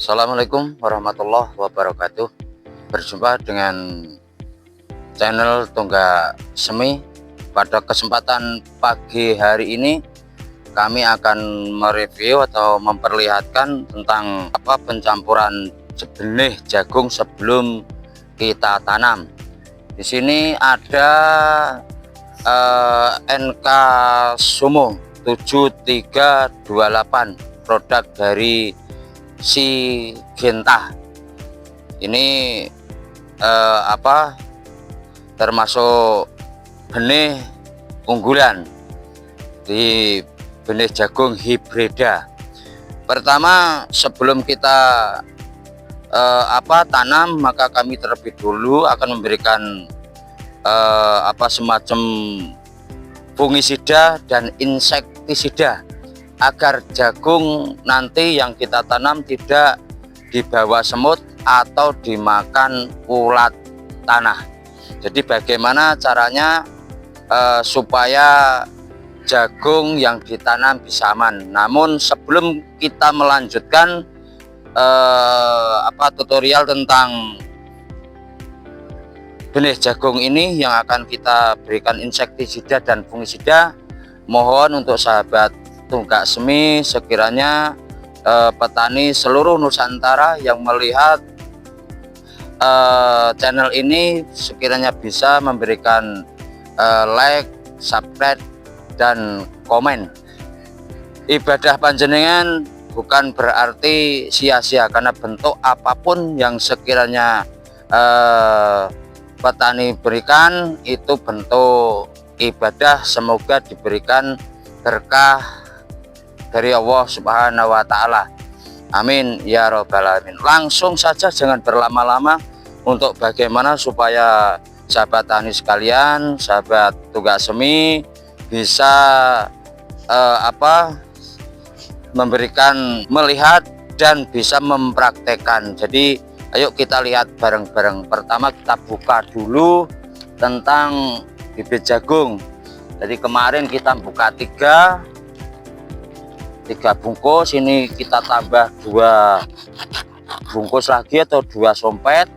Assalamualaikum warahmatullahi wabarakatuh. Berjumpa dengan channel Tonggak Semi. Pada kesempatan pagi hari ini kami akan mereview atau memperlihatkan tentang pencampuran benih jagung sebelum kita tanam. Di sini ada NK Sumo 7328, produk dari Syngenta. Ini termasuk benih unggulan di benih jagung hibrida. Pertama, sebelum kita tanam, maka kami terlebih dulu akan memberikan semacam fungisida dan insektisida agar jagung nanti yang kita tanam tidak dibawa semut atau dimakan ulat tanah. Jadi bagaimana caranya supaya jagung yang ditanam bisa aman. Namun sebelum kita melanjutkan tutorial tentang benih jagung ini yang akan kita berikan insektisida dan fungisida, mohon untuk sahabat Tonggak Semi, sekiranya petani seluruh Nusantara yang melihat channel ini sekiranya bisa memberikan like, subscribe, dan komen. Ibadah panjenengan bukan berarti sia-sia, karena bentuk apapun yang sekiranya petani berikan itu bentuk ibadah, semoga diberikan berkah dari Allah Subhanahu wa Ta'ala. Amin ya robbal alamin. Langsung saja, jangan berlama-lama, untuk bagaimana supaya sahabat tani sekalian, sahabat Tonggak Semi bisa melihat dan bisa mempraktekkan. Jadi ayo kita lihat bareng-bareng. Pertama kita buka dulu tentang bibit jagung. Jadi kemarin kita buka tiga bungkus, ini kita tambah 2 bungkus lagi atau 2 sompet.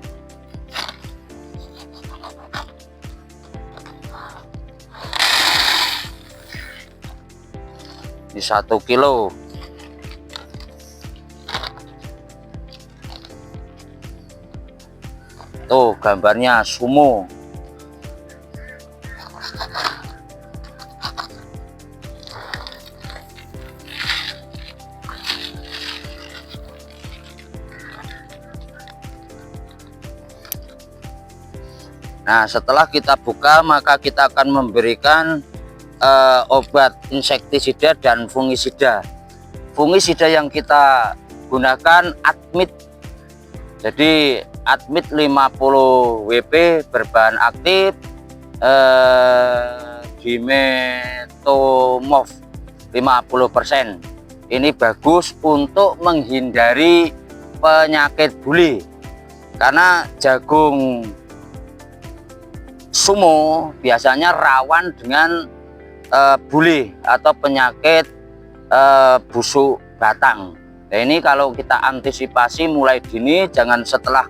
Ini 1 kilo. Tuh gambarnya Sumo. Nah, setelah kita buka, maka kita akan memberikan obat insektisida dan fungisida. Fungisida yang kita gunakan Admit. Jadi Admit 50 WP berbahan aktif Dimetomorph 50%. Ini bagus untuk menghindari penyakit buli, karena jagung Sumo biasanya rawan dengan buli atau penyakit busuk batang. Nah, ini kalau kita antisipasi mulai dini, jangan setelah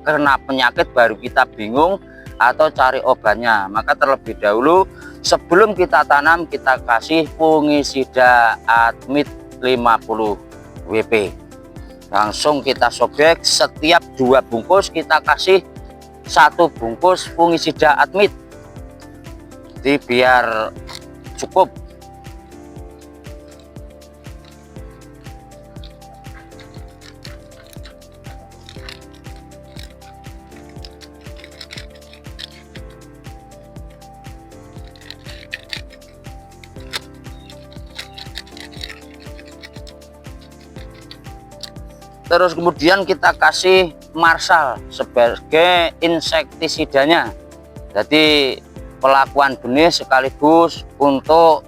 kena penyakit baru kita bingung atau cari obatnya. Maka terlebih dahulu sebelum kita tanam, kita kasih fungisida Admit 50 WP. Langsung kita sobek, setiap 2 bungkus kita kasih 1 bungkus fungisida Admit. Jadi biar cukup. Terus kemudian kita kasih Marshal sebagai insektisidanya. Jadi pelakuan benih sekaligus untuk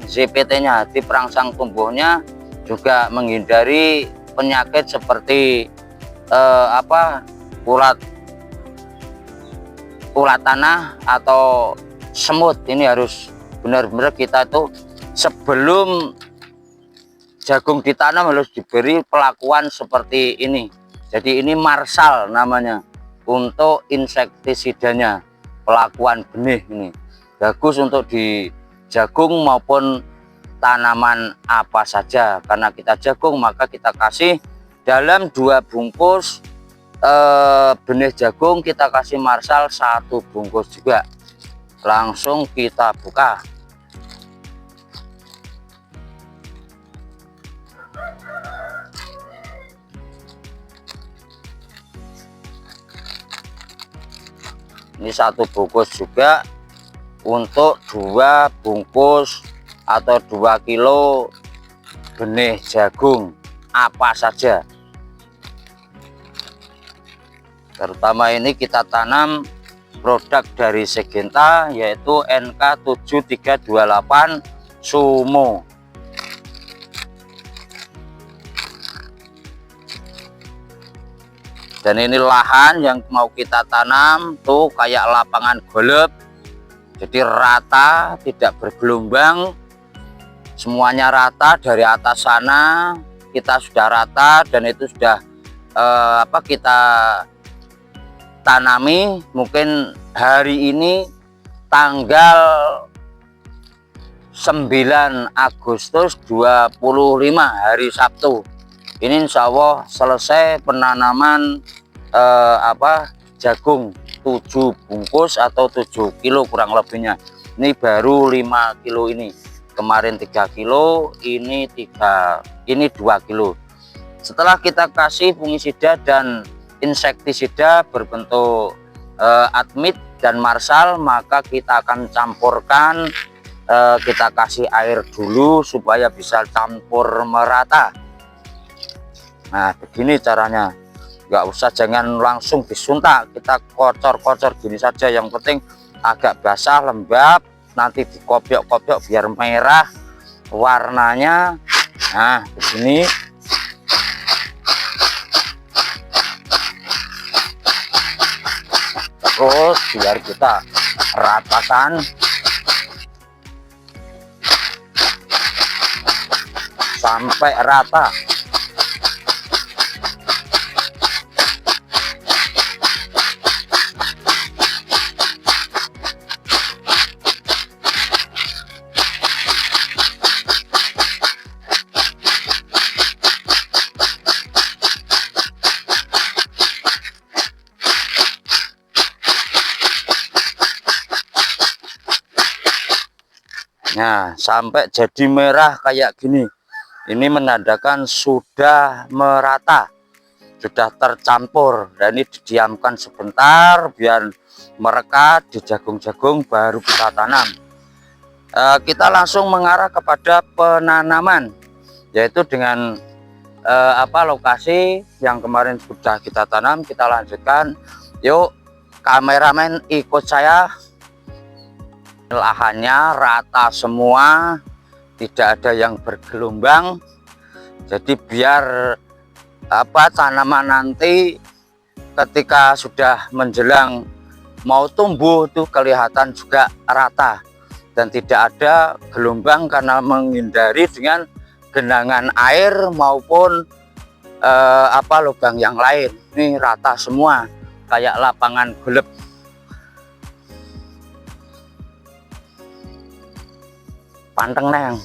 ZPT-nya, di perangsang tumbuhnya, juga menghindari penyakit seperti ulat tanah atau semut. Ini harus benar-benar kita tuh sebelum jagung ditanam harus diberi perlakuan seperti ini. Jadi ini Marshall namanya untuk insektisidanya, perlakuan benih ini bagus untuk di jagung maupun tanaman apa saja. Karena kita jagung maka kita kasih dalam 2 bungkus benih jagung, kita kasih Marshall 1 bungkus juga. Langsung kita buka. Ini 1 bungkus juga untuk 2 bungkus atau 2 kilo benih jagung apa saja. Terutama ini kita tanam produk dari Syngenta yaitu NK7328 Sumo. Dan ini lahan yang mau kita tanam tuh kayak lapangan golf, jadi rata, tidak bergelombang, semuanya rata. Dari atas sana kita sudah rata dan itu sudah kita tanami. Mungkin hari ini tanggal 9 Agustus 25 hari Sabtu. Ini insya Allah selesai penanaman jagung 7 bungkus atau 7 kilo kurang lebihnya. Ini baru 5 kilo ini. Kemarin 3 kilo, ini 2 kilo. Setelah kita kasih fungisida dan insektisida berbentuk Admit dan Marshall, maka kita akan campurkan, kita kasih air dulu supaya bisa campur merata. Nah begini caranya, nggak usah, jangan langsung disuntak, kita kocor-kocor gini saja. Yang penting agak basah lembab, nanti dikopiok-kopiok biar merah warnanya. Nah begini. Terus biar kita ratakan sampai rata. Nah sampai jadi merah kayak gini, ini menandakan sudah merata, sudah tercampur. Dan ini didiamkan sebentar biar merekat di jagung-jagung, baru kita tanam. Kita langsung mengarah kepada penanaman, yaitu dengan lokasi yang kemarin sudah kita tanam. Kita lanjutkan, yuk kameramen ikut saya. Lahannya rata semua, tidak ada yang bergelombang, jadi biar tanaman nanti ketika sudah menjelang mau tumbuh tuh kelihatan juga rata dan tidak ada gelombang, karena menghindari dengan genangan air maupun lubang yang lain. Ini rata semua kayak lapangan golf. Panteng neng.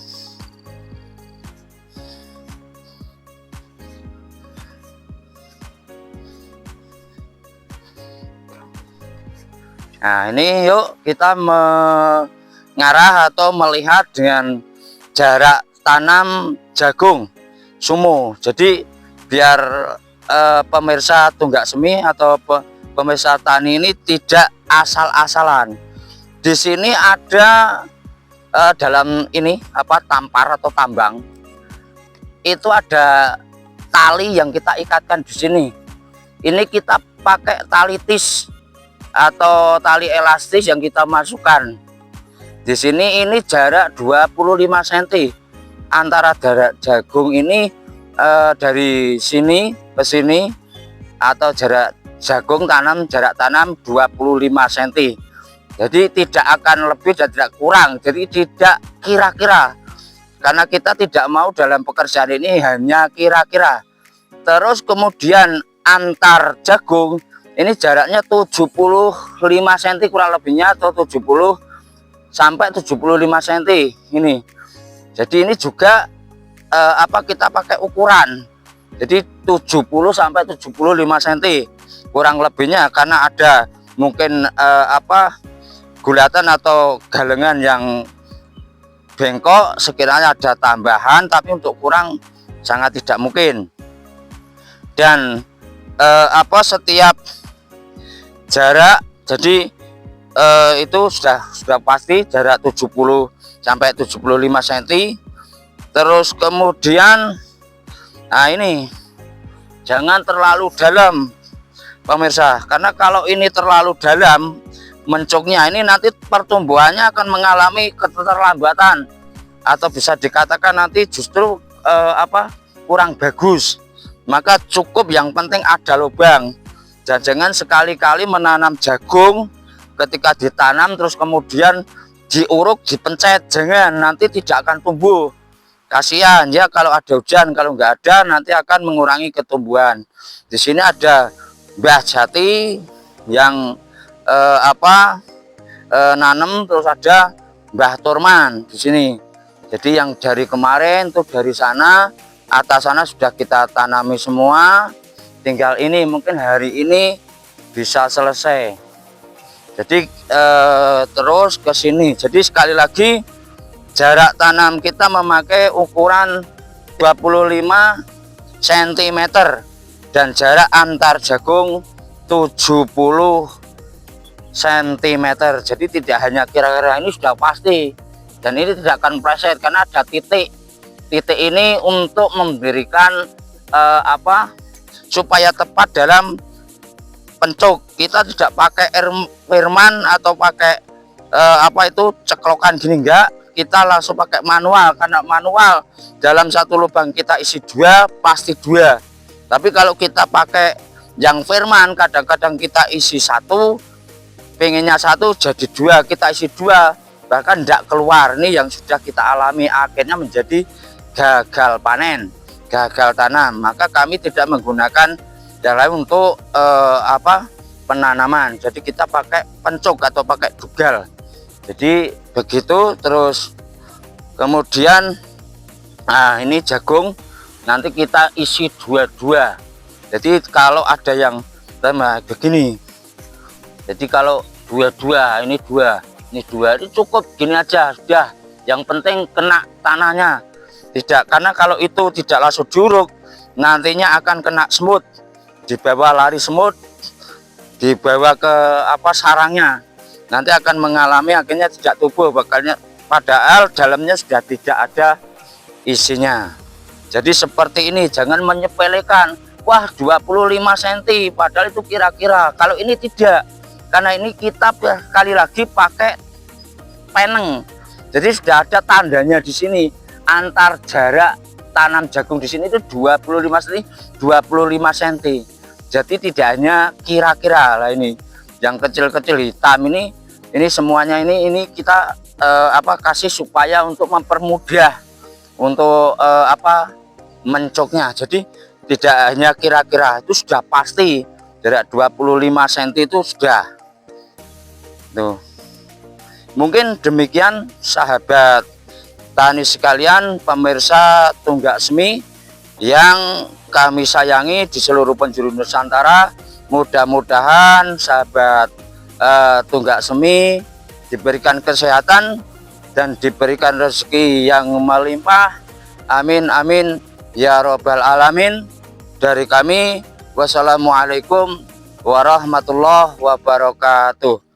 Nah ini yuk kita mengarah atau melihat dengan jarak tanam jagung Sumo. Jadi biar pemirsa Tunggak Semi atau pemirsa tani ini tidak asal-asalan. Di sini ada dalam ini tampar atau tambang, itu ada tali yang kita ikatkan di sini. Ini kita pakai tali tis atau tali elastis yang kita masukkan di sini. Ini jarak 25 cm antara jarak jagung ini dari sini ke sini, atau jarak jagung jarak tanam 25 cm. Jadi tidak akan lebih dan tidak kurang, jadi tidak kira-kira. karena kita tidak mau dalam pekerjaan ini hanya kira-kira. Terus kemudian antar jagung ini jaraknya 75 cm kurang lebihnya, atau 70 sampai 75 cm ini. Jadi ini juga kita pakai ukuran, jadi 70 sampai 75 cm kurang lebihnya, karena ada mungkin gulatan atau galengan yang bengkok, sekiranya ada tambahan, tapi untuk kurang sangat tidak mungkin. Dan setiap jarak, jadi itu sudah pasti jarak 70 sampai 75 cm. Terus kemudian ini jangan terlalu dalam pemirsa, karena kalau ini terlalu dalam mencuknya, ini nanti pertumbuhannya akan mengalami keterlambatan, atau bisa dikatakan nanti justru kurang bagus. Maka cukup yang penting ada lubang, dan jangan sekali-kali menanam jagung ketika ditanam terus kemudian diuruk, dipencet, jangan, nanti tidak akan tumbuh. Kasihan ya kalau ada hujan, kalau nggak ada nanti akan mengurangi ketumbuhan. Di sini ada Mbah Jati yang nanam, terus ada Mbah Turman di sini. Jadi yang dari kemarin tuh dari sana, atas sana sudah kita tanami semua. Tinggal ini mungkin hari ini bisa selesai. Jadi terus ke sini. Jadi sekali lagi jarak tanam kita memakai ukuran 25 cm dan jarak antar jagung 70 cm. Jadi tidak hanya kira-kira, ini sudah pasti, dan ini tidak akan meleset karena ada titik ini untuk memberikan supaya tepat dalam pencuk. Kita tidak pakai firman atau pakai ceklokan gini, enggak, kita langsung pakai manual, karena manual dalam satu lubang kita isi 2 pasti 2. Tapi kalau kita pakai yang firman, kadang-kadang kita isi 1, pengennya 1 jadi 2, kita isi 2 bahkan tidak keluar. Ini yang sudah kita alami, akhirnya menjadi gagal panen, gagal tanam. Maka kami tidak menggunakan dalam untuk penanaman, jadi kita pakai pencuk atau pakai dugal. Jadi begitu. Terus kemudian ini jagung nanti kita isi 2-2. Jadi kalau ada yang begini, jadi kalau 2-2, ini 2, ini 2, ini cukup gini aja sudah. Yang penting kena tanahnya, tidak, karena kalau itu tidak langsung diuruk nantinya akan kena semut, dibawa lari semut, dibawa ke sarangnya, nanti akan mengalami akhirnya tidak tumbuh, padahal dalamnya sudah tidak ada isinya. Jadi seperti ini, jangan menyepelekan, wah 25 cm padahal itu kira-kira. Kalau ini tidak, karena ini kita sekali lagi pakai peneng, jadi sudah ada tandanya di sini. Antar jarak tanam jagung di sini itu 25 cm. Jadi tidak hanya kira-kira lah, ini yang kecil-kecil hitam ini semuanya ini kita kasih supaya untuk mempermudah untuk mencuknya. Jadi tidak hanya kira-kira, itu sudah pasti jarak 25 cm itu sudah. Tuh. Mungkin demikian sahabat tani sekalian, pemirsa Tunggak Semi yang kami sayangi di seluruh penjuru Nusantara. Mudah-mudahan sahabat Tunggak Semi diberikan kesehatan dan diberikan rezeki yang melimpah. Amin amin ya robbal alamin. Dari kami, wassalamualaikum warahmatullahi wabarakatuh.